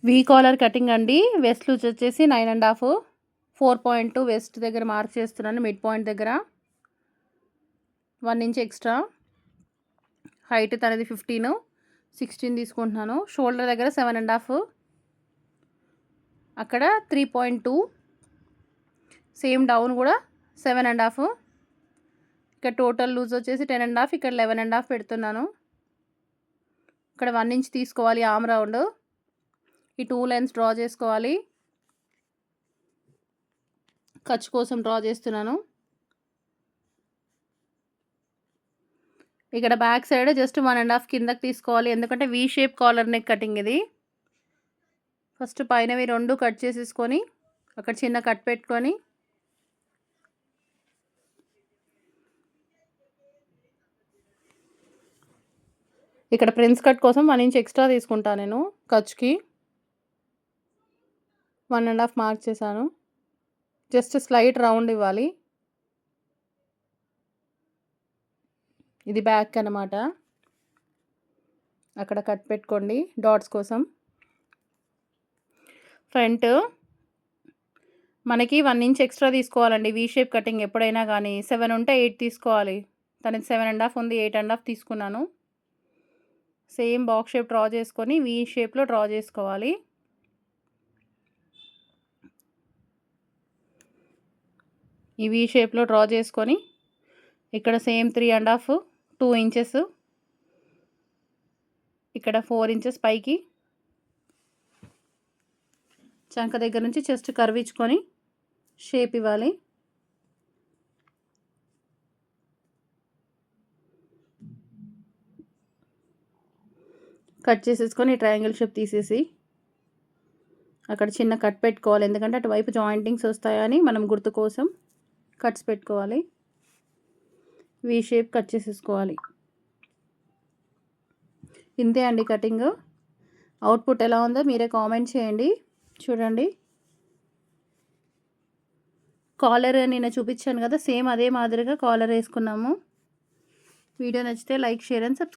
We caller cutting అండి. West loose వచ్చేసి 9.5, 4.2 west దగ్గర మార్క్ చేస్తున్నాను. మిడ్ పాయింట్ దగ్గర 1 ఇంచ్ ఎక్స్ట్రా. హైట్ తనది 15, 16 తీసుకుంటున్నాను. షోల్డర్ దగ్గర 7.5, అక్కడ 3.2, సేమ్ డౌన్ కూడా 7.5. ఇక్కడ టోటల్ లూజ్ వచ్చేసి 10.5, ఇక్కడ 11.5 పెడుతున్నాను. ఇక్కడ 1 ఇంచ్ తీసుకోవాలి ఆర్మ్ రౌండ్. ఈ 2 లైన్స్ డ్రా చేసుకోవాలి. ఖర్చు కోసం డ్రా చేస్తున్నాను. ఇక్కడ బ్యాక్ సైడ్ జస్ట్ 1.5 కిందకి తీసుకోవాలి, ఎందుకంటే V shape collar neck cutting ఇది. ఫస్ట్ పైనవి 2 కట్ చేసేసుకొని అక్కడ చిన్న కట్ పెట్టుకొని ఇక్కడ ప్రిన్స్ కట్ కోసం 1 ఇంచ్ ఎక్స్ట్రా తీసుకుంటాను నేను. ఖర్చుకి 1.5 మార్క్ చేశాను. జస్ట్ స్లైట్ రౌండ్ ఇవ్వాలి. ఇది బ్యాక్ అన్నమాట. అక్కడ కట్ పెట్టుకోండి డాట్స్ కోసం. ఫ్రంట్ మనకి 1 ఇంచ్ ఎక్స్ట్రా తీసుకోవాలండి వీ షేప్ కటింగ్ ఎప్పుడైనా కానీ. 7 ఉంటే 8 తీసుకోవాలి. తనది 7.5 ఉంది, 8.5 తీసుకున్నాను. సేమ్ బాక్స్ షేప్ డ్రా చేసుకొని వీ షేప్లో డ్రా చేసుకోవాలి. ఈ వీ షేప్లో డ్రా చేసుకొని ఇక్కడ సేమ్ 3.5, 2 ఇంచెస్, ఇక్కడ 4 ఇంచెస్ పైకి చంక దగ్గర నుంచి చెస్ట్ కర్వ్ ఇచ్చుకొని షేప్ ఇవ్వాలి. కట్ చేసేసుకొని ట్రయాంగిల్ షేప్ తీసేసి అక్కడ చిన్న కట్ పెట్టుకోవాలి, ఎందుకంటే అటువైపు జాయింటింగ్స్ వస్తాయని మనం గుర్తు కోసం కట్స్ పెట్టుకోవాలి. వీ షేప్ కట్ చేసేసుకోవాలి. ఇంతే అండి కటింగ్. అవుట్పుట్ ఎలా ఉందో మీరే కామెంట్ చేయండి. చూడండి, కాలర్ నేను చూపించాను కదా, సేమ్ అదే మాదిరిగా కాలర్ వేసుకున్నాము. వీడియో నచ్చితే లైక్, షేర్ అండ్ సబ్స్క్రైబ్.